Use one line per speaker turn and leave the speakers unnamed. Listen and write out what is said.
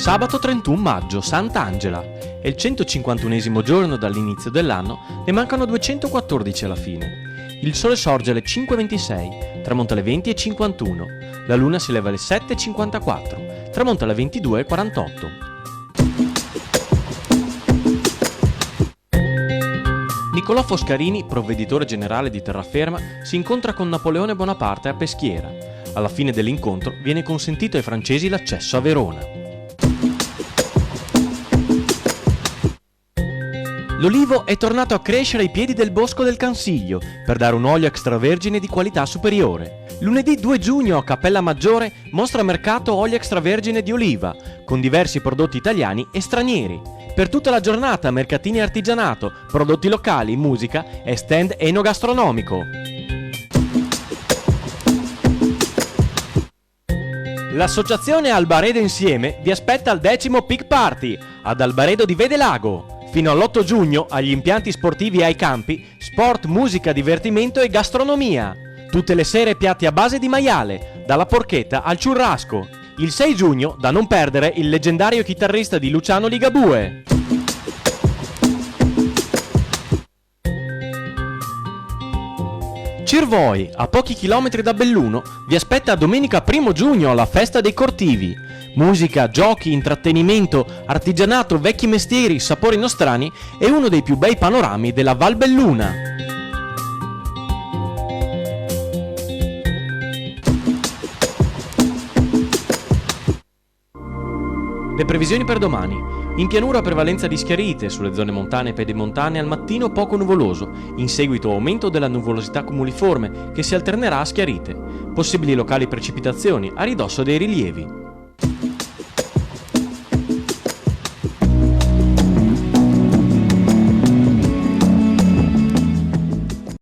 Sabato 31 maggio, Sant'Angela. È il 151esimo giorno dall'inizio dell'anno, ne mancano 214 alla fine. Il sole sorge alle 5:26, tramonta alle 20:51. La luna si leva alle 7:54, tramonta alle 22:48. Niccolò Foscarini, provveditore generale di terraferma, si incontra con Napoleone Bonaparte a Peschiera. Alla fine dell'incontro viene consentito ai francesi l'accesso a Verona. L'olivo è tornato a crescere ai piedi del bosco del Cansiglio per dare un olio extravergine di qualità superiore. Lunedì 2 giugno a Cappella Maggiore mostra mercato olio extravergine di oliva, con diversi prodotti italiani e stranieri. Per tutta la giornata mercatini e artigianato, prodotti locali, musica e stand enogastronomico. L'associazione Albaredo Insieme vi aspetta al 10° Peak Party ad Albaredo di Vedelago. Fino all'8 giugno agli impianti sportivi e ai campi, sport, musica, divertimento e gastronomia. Tutte le sere piatti a base di maiale, dalla porchetta al churrasco. Il 6 giugno, da non perdere, il leggendario chitarrista di Luciano Ligabue. Cirvoi, a pochi chilometri da Belluno, vi aspetta domenica 1 giugno alla Festa dei Cortivi. Musica, giochi, intrattenimento, artigianato, vecchi mestieri, sapori nostrani e uno dei più bei panorami della Val Belluna. Le previsioni per domani. In pianura prevalenza di schiarite, sulle zone montane e pedemontane al mattino poco nuvoloso, in seguito aumento della nuvolosità cumuliforme che si alternerà a schiarite. Possibili locali precipitazioni a ridosso dei rilievi.